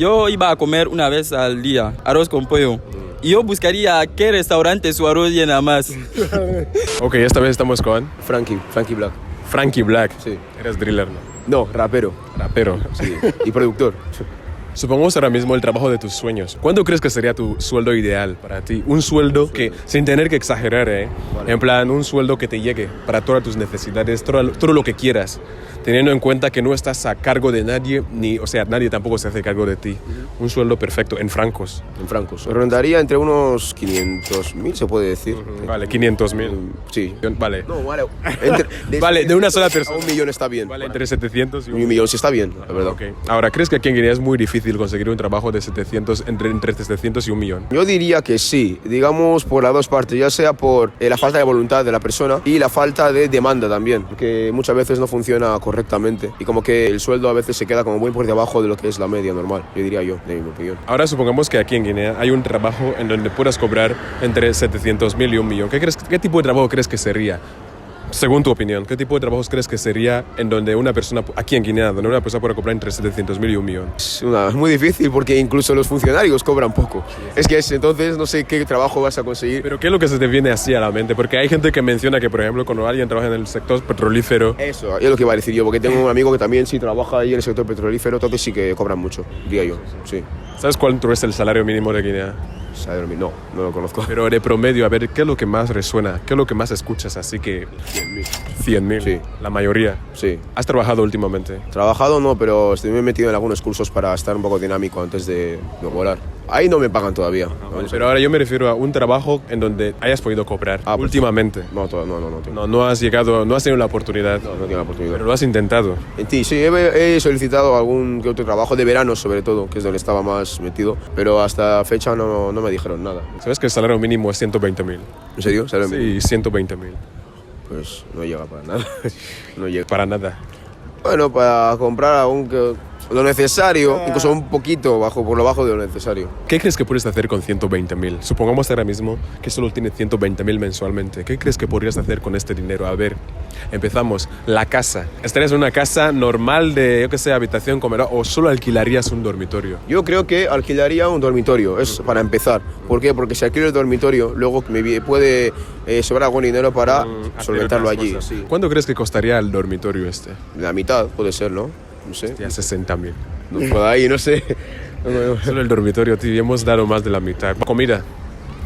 yo iba a comer una vez al día, arroz con pollo. Y yo buscaría qué restaurante su arroz llena más. Ok, esta vez estamos con Frankie Black. Frankie Black. Sí. Eres driller, ¿no? No, rapero. Rapero. Sí. Y productor. Supongamos ahora mismo el trabajo de tus sueños. ¿Cuánto crees que sería tu sueldo ideal para ti? Un sueldo que, sin tener que exagerar, Vale. En plan, un sueldo que te llegue para todas tus necesidades, todo lo que quieras, teniendo en cuenta que no estás a cargo de nadie, o sea, nadie tampoco se hace cargo de ti. Un sueldo perfecto, en francos. En francos. Rondaría entre unos 500.000, se puede decir. Vale, 500.000. Sí. Vale. No, vale. Vale, de una sola A persona. 1 millón está bien. Vale, entre 700 y 1 millón sí está bien, la verdad. Ok. Ahora, ¿crees que aquí en Guinea es muy difícil conseguir un trabajo de 700, entre 700 y 1 millón? Yo diría que sí, digamos por las dos partes, ya sea por la falta de voluntad de la persona y la falta de demanda también, que muchas veces no funciona correctamente y como que el sueldo a veces se queda como muy por debajo de lo que es la media normal, yo diría yo, de mi opinión. Ahora supongamos que aquí en Guinea hay un trabajo en donde puedas cobrar entre 700.000 y 1 millón. ¿Qué tipo de trabajo crees que sería? Según tu opinión, ¿qué tipo de trabajos crees que sería en donde una persona, aquí en Guinea, donde una persona pueda cobrar entre 700.000 y 1 millón? Es muy difícil porque incluso los funcionarios cobran poco. Es que entonces no sé qué trabajo vas a conseguir. Pero ¿qué es lo que se te viene así a la mente? Porque hay gente que menciona que, por ejemplo, cuando alguien trabaja en el sector petrolífero... Eso es lo que iba a decir yo, porque tengo un amigo que también sí trabaja ahí en el sector petrolífero, entonces sí que cobran mucho, diría yo, sí. ¿Sabes cuánto es el salario mínimo de Guinea? No, no lo conozco. Pero de promedio, a ver, ¿qué es lo que más resuena? ¿Qué es lo que más escuchas? Así que 100.000. Sí. La mayoría. Sí. ¿Has trabajado últimamente? Trabajado no, pero estoy metido en algunos cursos para estar un poco dinámico antes de volar. Ahí no me pagan todavía. Pero ahora yo me refiero a un trabajo en donde hayas podido cobrar últimamente. No, No has llegado, no has tenido la oportunidad. no tengo la oportunidad. Pero lo has intentado. En ti, sí, he solicitado algún que otro trabajo de verano sobre todo, que es donde estaba más metido, pero hasta fecha no me dijeron nada. ¿Sabes que el salario mínimo es 120.000? ¿En serio? ¿Sabes? Sí, 120.000. Pues no llega para nada. No llega. Para nada. Bueno, para comprar lo necesario, incluso un poquito por lo bajo de lo necesario. ¿Qué crees que puedes hacer con 120.000? Supongamos ahora mismo que solo tienes 120.000 mensualmente. ¿Qué crees que podrías hacer con este dinero? A ver, empezamos. La casa. ¿Estarías en una casa normal de, yo qué sé, habitación, comedor, o solo alquilarías un dormitorio? Yo creo que alquilaría un dormitorio, es para empezar. ¿Por qué? Porque si alquilo el dormitorio, luego me puede sobrar algún dinero para solventarlo allí. Sí. ¿Cuánto crees que costaría el dormitorio este? La mitad puede ser, ¿no? No sé. Ya 60.000. No, por ahí, no sé. Solo el dormitorio, tío, hemos dado más de la mitad. Comida.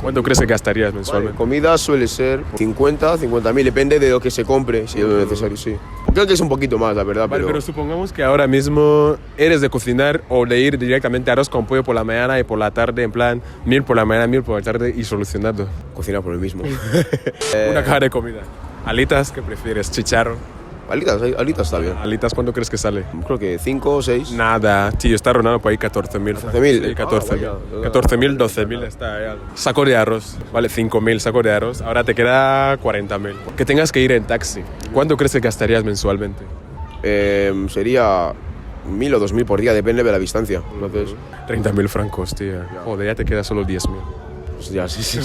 ¿Cuánto crees que gastarías mensualmente? Vale, comida suele ser 50.000, depende de lo que se compre, si es necesario, sí. Creo que es un poquito más, la verdad, Vale, pero supongamos que ahora mismo eres de cocinar o de ir directamente a arroz con pollo por la mañana y por la tarde, en plan, 1.000 por la mañana, 1.000 por la tarde y solucionado. Cocinar por el mismo. Una caja de comida. ¿Alitas? ¿Qué prefieres? ¿Chicharro? Alitas está bien. ¿Alitas cuánto crees que sale? Creo que 5 o 6. Nada, tío, está rondando por ahí 14.000. 14.000. Sí, 14.000. Ah, 14.000, 12.000 está ahí. Saco de arroz, vale, 5.000 saco de arroz. Ahora te queda 40.000. Que tengas que ir en taxi. ¿Cuánto crees que gastarías mensualmente? Sería 1.000 o 2.000 por día, depende de la distancia. Entonces, 30.000 francos, tío. Joder, ya te queda solo 10.000. pues ya, sí.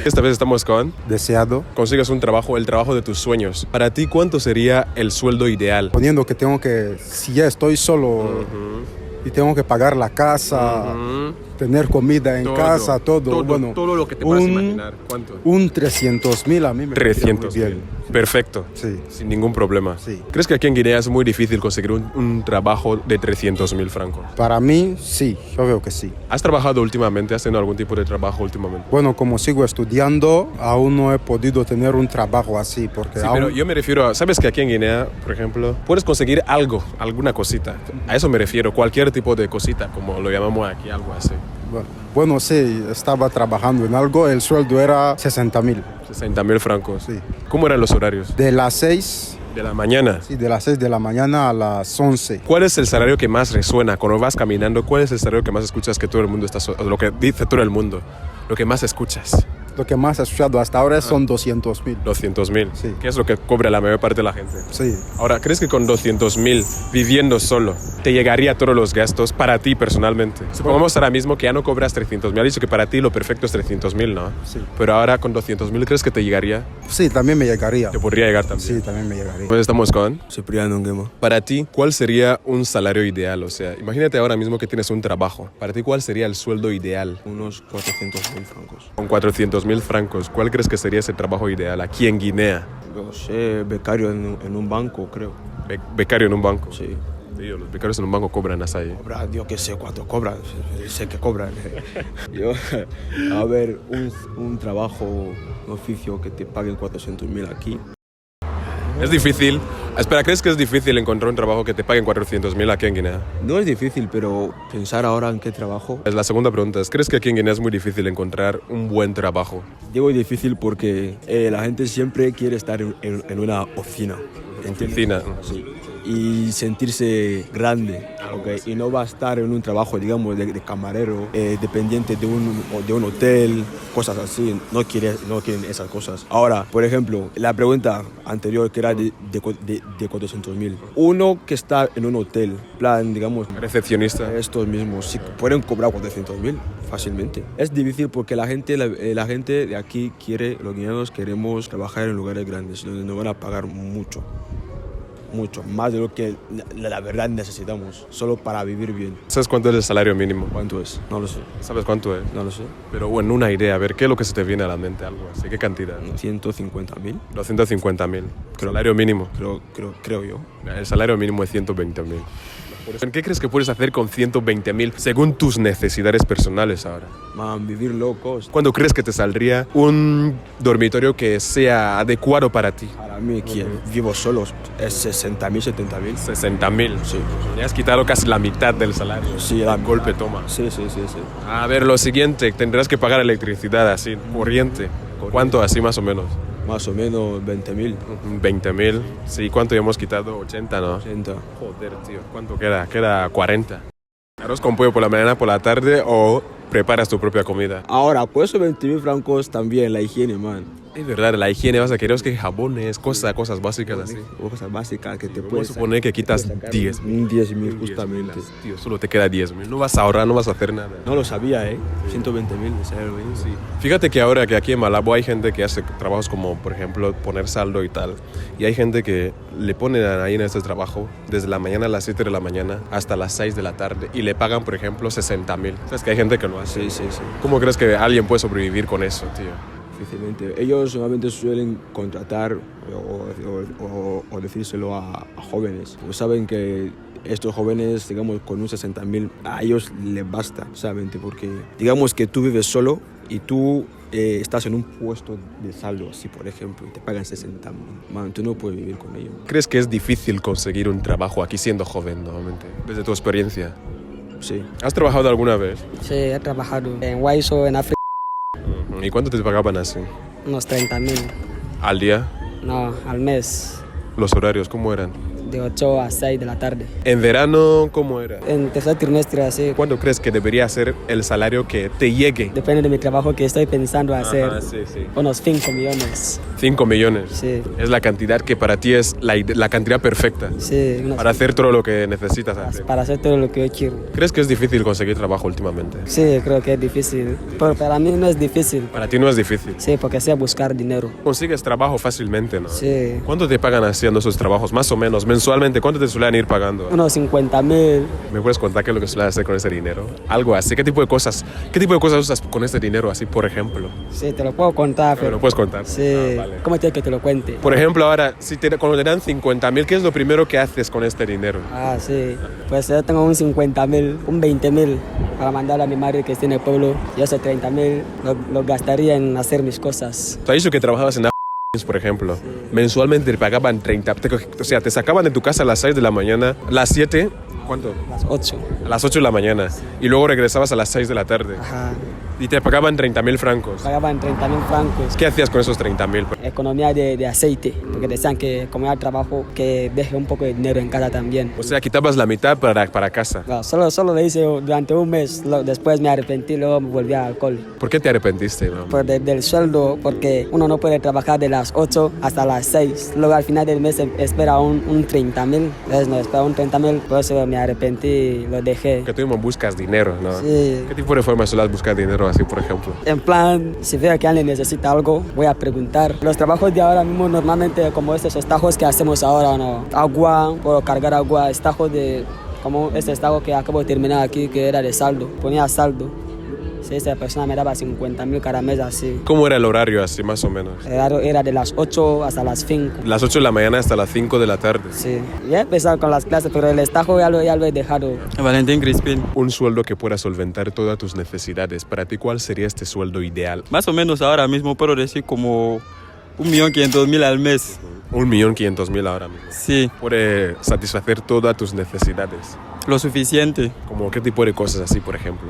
Esta vez estamos con... Deseado, Consigues un trabajo, el trabajo de tus sueños. Para ti, ¿cuánto sería el sueldo ideal? poniendo que si ya estoy solo y tengo que pagar la casa, tener comida en casa, todo, bueno, todo lo que te puedas imaginar. ¿Cuánto? un 300.000 a mí me parece muy 300.000. bien. Perfecto. Sí. Sin ningún problema. Sí. ¿Crees que aquí en Guinea es muy difícil conseguir un trabajo de 300.000 francos? Para mí, sí, yo veo que sí. ¿Has trabajado últimamente? ¿Has tenido algún tipo de trabajo últimamente? Bueno, como sigo estudiando, aún no he podido tener un trabajo así, porque Sí, aún... pero yo me refiero a... ¿Sabes que aquí en Guinea, por ejemplo, puedes conseguir algo, alguna cosita? A eso me refiero, cualquier tipo de cosita, como lo llamamos aquí, algo así. Bueno, sí, estaba trabajando en algo, el sueldo era 60.000. 60.000 francos. Sí. ¿Cómo eran los horarios? De las 6, De la mañana. sí, de las 6 de la mañana a las 11. ¿Cuál es el salario que más resuena cuando vas caminando? ¿Cuál es el salario que más escuchas que todo el mundo está... lo que dice todo el mundo, lo que más escuchas? Lo que más he escuchado hasta ahora son 200.000. 200.000. Sí. ¿Qué es lo que cobra la mayor parte de la gente? Sí. Ahora, ¿crees que con 200.000 viviendo solo te llegaría todos los gastos para ti personalmente? Supongamos ahora mismo que ya no cobras 300.000. Has dicho que para ti lo perfecto es 300.000, ¿no? Sí. Pero ahora con 200.000, ¿crees que te llegaría? Sí, también me llegaría. Te podría llegar también. Sí, también me llegaría. Pues estamos con... Cipriano Nguema. Para ti, ¿cuál sería un salario ideal? O sea, imagínate ahora mismo que tienes un trabajo. Para ti, ¿cuál sería el sueldo ideal? Unos 400.000 francos. Con 400.000 francos, ¿cuál crees que sería ese trabajo ideal aquí en Guinea? Yo sé, becario en un banco, creo. Becario en un banco. Sí. Tío, los becarios en un banco cobran así. Cobra, yo que sé cuánto cobran. Sé que cobran. Yo, a ver, un trabajo, un oficio que te paguen 400.000 aquí. Es difícil. Espera, ¿crees que es difícil encontrar un trabajo que te paguen 400.000 aquí en Guinea? No es difícil, pero pensar ahora en qué trabajo. La segunda pregunta es, ¿crees que aquí en Guinea es muy difícil encontrar un buen trabajo? Digo difícil porque la gente siempre quiere estar en una oficina. ¿Entiendes? Oficina. Sí. Y sentirse grande, ¿ok? Y no va a estar en un trabajo, digamos, de camarero, dependiente de un hotel, cosas así. No quieren esas cosas. Ahora, por ejemplo, la pregunta anterior que era de 400.000. Uno que está en un hotel, plan, digamos, Recepcionista. estos mismos, sí, pueden cobrar 400.000 fácilmente. Es difícil porque la gente de aquí los guineanos queremos trabajar en lugares grandes, donde nos van a pagar mucho, más de lo que la verdad necesitamos, solo para vivir bien. ¿Sabes cuánto es el salario mínimo? ¿Cuánto es? No lo sé. ¿Sabes cuánto es? No lo sé. Pero bueno, una idea, a ver, ¿qué es lo que se te viene a la mente? Algo así, ¿qué cantidad? 150.000. 250.000. Salario mínimo. Creo yo. El salario mínimo es 120.000. ¿Qué crees que puedes hacer con 120.000 según tus necesidades personales ahora? Man, vivir locos. ¿Cuándo crees que te saldría un dormitorio que sea adecuado para ti? Para mí, que vivo solo, es 60.000, 70.000. 60.000. Sí. Le has quitado casi la mitad del salario. Sí, la golpe toma. Sí. A ver, lo siguiente, tendrás que pagar electricidad así, corriente. ¿Cuánto así más o menos? Más o menos 20.000. 20.000. Sí, ¿cuánto ya hemos quitado? 80, ¿no? 80. Joder, tío. ¿Cuánto queda? Queda 40. ¿Arroz con pollo por la mañana, por la tarde o preparas tu propia comida? Ahora, por esos 20.000 francos también, la higiene, man. Es verdad, la higiene vas a querer que jabones, cosas básicas así. Cosas básicas que te Vamos puedes a suponer que quitas 10. 10.000 justamente. Tío, solo te queda 10.000. No vas a ahorrar, no vas a hacer nada. No lo sabía, 120.000 de salario mínimo. Sí. Fíjate que ahora que aquí en Malabo hay gente que hace trabajos como, por ejemplo, poner saldo y tal. Y hay gente que le ponen ahí en este trabajo desde la mañana a las 7 de la mañana hasta las 6 de la tarde. Y le pagan, por ejemplo, 60.000. ¿Sabes que hay gente que lo hace? Sí. ¿Cómo crees que alguien puede sobrevivir con eso, tío? Difícilmente. Ellos normalmente suelen contratar o decírselo a jóvenes. Pues saben que estos jóvenes, digamos, con un 60.000, a ellos les basta, solamente porque, digamos que tú vives solo y tú estás en un puesto de saldo, así por ejemplo, y te pagan 60.000. Man, tú no puedes vivir con ello. ¿Crees que es difícil conseguir un trabajo aquí siendo joven, normalmente? Desde tu experiencia. Sí. ¿Has trabajado alguna vez? Sí, he trabajado en Waiso, en África, ¿Y cuánto te pagaban así? unos 30.000. ¿Al día? No, al mes, ¿Los horarios cómo eran? de 8 a 6 de la tarde. ¿En verano cómo era? En tercer trimestre, así, ¿Cuándo crees que debería ser el salario que te llegue? depende de mi trabajo que estoy pensando hacer, Ajá, sí. unos 5 millones. 5 millones. Sí, Es la cantidad que para ti es la cantidad perfecta sí, para hacer todo lo que necesitas hacer. para hacer todo lo que yo quiero. ¿Crees que es difícil conseguir trabajo últimamente? Sí, creo que es difícil, pero para mí no es difícil. Para ti no es difícil. Sí, porque sé buscar dinero. Consigues trabajo fácilmente, ¿no? Sí, ¿Cuánto te pagan haciendo esos trabajos? Más o menos, mensualmente, ¿cuánto te suelen ir pagando? unos 50.000. ¿Me puedes contar qué es lo que sueles hacer con ese dinero? Algo así, ¿qué tipo de cosas usas con este dinero así, por ejemplo? Sí, te lo puedo contar, ¿Me pero... lo puedes contar? Sí, Ah, vale. ¿cómo quieres que te lo cuente? Por ejemplo, ahora, cuando te dan 50.000, ¿qué es lo primero que haces con este dinero? Ah, sí. Pues yo tengo un 50.000, un 20.000 para mandarle a mi madre que está en el pueblo. Y ese 30.000 lo gastaría en hacer mis cosas. Te has dicho que trabajabas en por ejemplo. Mensualmente te pagaban 30. O sea, te sacaban de tu casa a las 6 de la mañana, las 7, ¿cuánto? Las 8. A las 8 de la mañana. Y luego regresabas a las 6 de la tarde. Ajá. Y te pagaban 30.000 francos. Pagaban 30.000 francos. ¿Qué hacías con esos 30.000? Economía de aceite, porque decían que como era trabajo, que deje un poco de dinero en casa también. O sea, quitabas la mitad para casa. No, solo lo hice durante un mes, después me arrepentí, luego me volví al alcohol. ¿Por qué te arrepentiste? No? Del sueldo, porque uno no puede trabajar de las 8 hasta las 6. Luego al final del mes espera un 30.000. Entonces no espera un 30.000, por eso me arrepentí y lo dejé. Que tú mismo buscas dinero, ¿no? Sí. ¿Qué tipo de formas sueles buscar dinero así, por ejemplo? En plan, si veo que alguien necesita algo, voy a preguntar. Los trabajos de ahora mismo normalmente como estos estajos que hacemos ahora, ¿no? Agua, puedo cargar agua, estajos de... Como este estajo que acabo de terminar aquí, que era de saldo. Ponía saldo. Si esa persona me daba 50.000 cada mes así. ¿Cómo era el horario así, más o menos? El horario era de las 8 hasta las 5. Las 8 de la mañana hasta las 5 de la tarde. Sí. Ya he empezado con las clases, pero el estajo ya lo he dejado. Valentín Crispín. Un sueldo que pueda solventar todas tus necesidades. Para ti, ¿cuál sería este sueldo ideal? Más o menos ahora mismo puedo decir como 1.500.000 al mes. 1.500.000 ahora mismo. Sí, Puede satisfacer todas tus necesidades. lo suficiente. ¿Como qué tipo de cosas así, por ejemplo?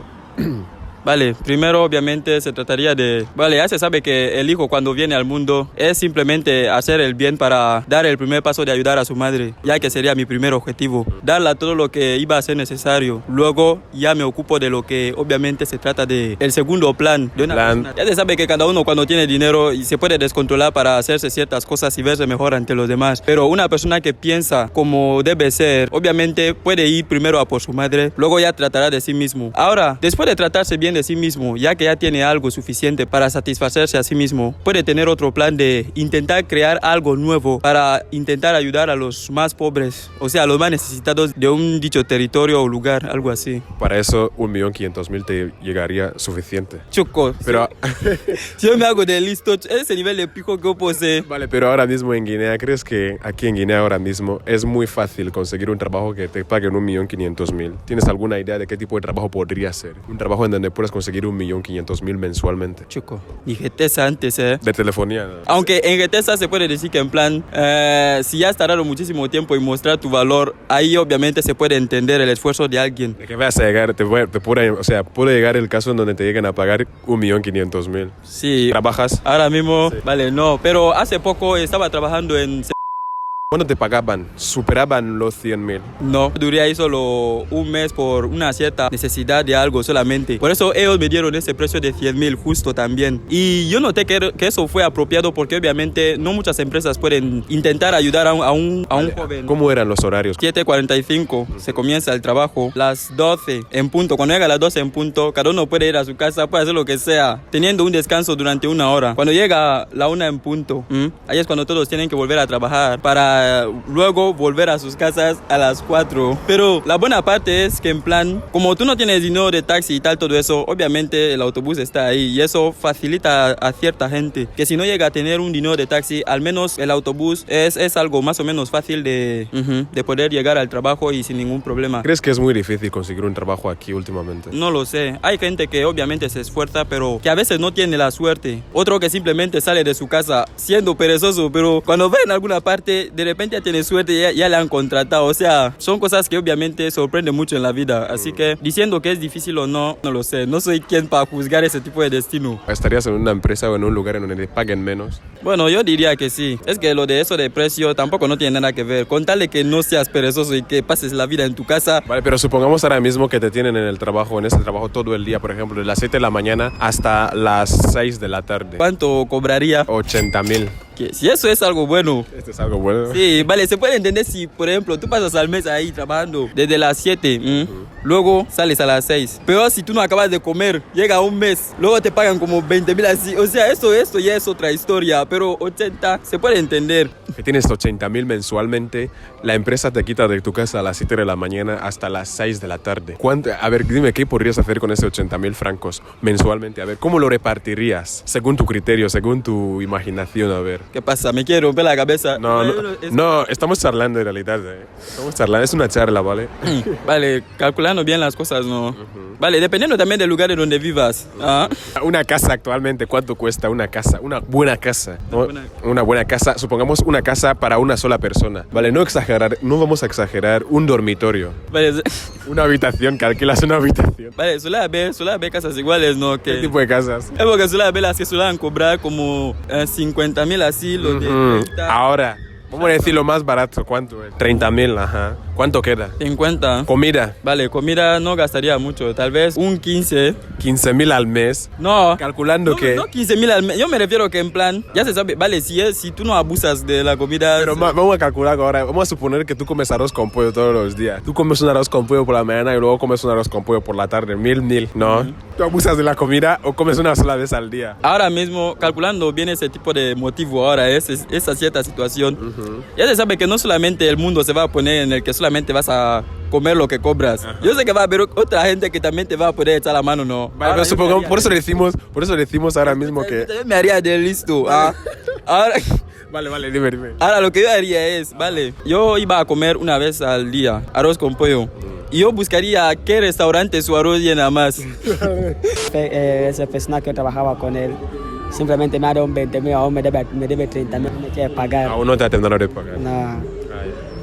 Vale, primero obviamente se trataría de... Vale, ya se sabe que el hijo cuando viene al mundo es simplemente hacer el bien para dar el primer paso de ayudar a su madre, ya que sería mi primer objetivo. Darle todo lo que iba a ser necesario. Luego ya me ocupo de lo que obviamente se trata de el segundo plan de una persona. Ya se sabe que cada uno cuando tiene dinero y se puede descontrolar para hacerse ciertas cosas y verse mejor ante los demás. Pero una persona que piensa como debe ser, obviamente puede ir primero a por su madre, luego ya tratará de sí mismo. Ahora, después de tratarse bien de sí mismo, ya que ya tiene algo suficiente para satisfacerse a sí mismo, puede tener otro plan de intentar crear algo nuevo para intentar ayudar a los más pobres, o sea, a los más necesitados de un dicho territorio o lugar, algo así. Para eso 1.500.000 te llegaría suficiente. Choco, Pero, si yo me hago de listo, ese nivel de pico que posee. vale, pero ahora mismo en Guinea, ¿crees que aquí en Guinea ahora mismo es muy fácil conseguir un trabajo que te paguen 1.500.000? ¿Tienes alguna idea de qué tipo de trabajo podría ser? Un trabajo en donde puedas conseguir 1.500.000 mensualmente. Choco, ni GTSA antes, De telefonía. ¿No? Aunque en GTSA se puede decir que en plan, si ya has tardado muchísimo tiempo en mostrar tu valor, ahí obviamente se puede entender el esfuerzo de alguien. ¿De qué vas a llegar? Puede llegar el caso en donde te lleguen a pagar 1.500.000. Sí. ¿Trabajas? Ahora mismo, Sí. vale, no, pero hace poco estaba trabajando en... ¿Cuándo te pagaban? ¿Superaban los 100.000? No, duré ahí solo un mes por una cierta necesidad de algo solamente. Por eso ellos me dieron ese precio de 100.000 justo también. Y yo noté que eso fue apropiado porque obviamente no muchas empresas pueden intentar ayudar a un joven. ¿Cómo eran los horarios? 7:45 se comienza el trabajo, las 12 en punto. Cuando llega a las 12 en punto, cada uno puede ir a su casa, puede hacer lo que sea, teniendo un descanso durante una hora. Cuando llega la 1 en punto, ahí es cuando todos tienen que volver a trabajar para luego volver a sus casas a las 4. Pero la buena parte es que en plan, como tú no tienes dinero de taxi y tal, todo eso, obviamente el autobús está ahí y eso facilita a cierta gente que si no llega a tener un dinero de taxi, al menos el autobús es algo más o menos fácil de poder llegar al trabajo y sin ningún problema. ¿Crees que es muy difícil conseguir un trabajo aquí últimamente? No lo sé. Hay gente que obviamente se esfuerza, pero que a veces no tiene la suerte. Otro que simplemente sale de su casa siendo perezoso, pero cuando ve en alguna parte, de repente ya tiene suerte y ya le han contratado. O sea, son cosas que obviamente sorprenden mucho en la vida. Así que diciendo que es difícil o no, no lo sé. No soy quien para juzgar ese tipo de destino. ¿Estarías en una empresa o en un lugar en donde te paguen menos? Bueno, yo diría que sí. Es que lo de eso de precio tampoco no tiene nada que ver. Con tal de que no seas perezoso y que pases la vida en tu casa. Vale, pero supongamos ahora mismo que te tienen en el trabajo, en ese trabajo todo el día, por ejemplo, de las 7 de la mañana hasta las 6 de la tarde. ¿Cuánto cobraría? 80.000. Que si eso es algo bueno. Esto es algo bueno. Sí, vale, se puede entender si, por ejemplo, tú pasas al mes ahí trabajando desde las 7, luego sales a las 6. Pero si tú no acabas de comer, llega un mes, luego te pagan como 20.000 así. O sea, esto ya es otra historia, pero 80 se puede entender. Que tienes 80.000 mensualmente, la empresa te quita de tu casa a las 7 de la mañana hasta las 6 de la tarde. A ver, dime, ¿qué podrías hacer con ese 80.000 francos mensualmente? A ver, ¿cómo lo repartirías? Según tu criterio, según tu imaginación, a ver. ¿Qué pasa? ¿Me quiere romper la cabeza? No, estamos charlando en realidad. Estamos charlando, es una charla, ¿vale? Vale, calculando bien las cosas, ¿no? Vale, dependiendo también del lugar en donde vivas. ¿Ah? Una casa actualmente, ¿cuánto cuesta una casa? Una buena casa, ¿no? Una buena casa, supongamos una casa para una sola persona. Vale, no vamos a exagerar, un dormitorio. Vale, Una habitación, que alquilas una habitación. vale, suele haber casas iguales, ¿no? ¿Qué tipo de casas? Es porque suele haber las que suelen cobrar como 50,000 así, los de 30. Ahora, vamos a decir lo más barato, ¿cuánto es? 30,000, ajá. ¿Cuánto queda? 50. Comida, Vale, comida no gastaría mucho, tal vez un 15. 15,000 al mes. No. Calculando que... No 15,000 al mes. Yo me refiero que en plan, ya se sabe, vale, si tú no abusas de la comida. Pero vamos a calcular ahora, vamos a suponer que tú comes arroz con pollo todos los días. Tú comes un arroz con pollo por la mañana y luego comes un arroz con pollo por la tarde. 1,000, ¿no? ¿Tú abusas de la comida o comes una sola vez al día? Ahora mismo, calculando bien ese tipo de motivo ahora, esa cierta situación, ya se sabe que no solamente el mundo se va a poner en el que solamente vas a comer lo que cobras. Yo sé que va a haber otra gente que también te va a poder echar la mano, ¿no? Vale, pero supongamos, por eso decimos ahora mismo que... Yo me haría de listo. Ahora... Vale, dime. Ahora lo que yo haría es, vale, yo iba a comer una vez al día arroz con pollo. Y yo buscaría qué restaurante su arroz llena más. Esa persona que trabajaba con él simplemente me ha dado un 20,000, aún me debe 30,000, me quiere pagar. Aún no te tendrán de pagar. No. Ah, ya.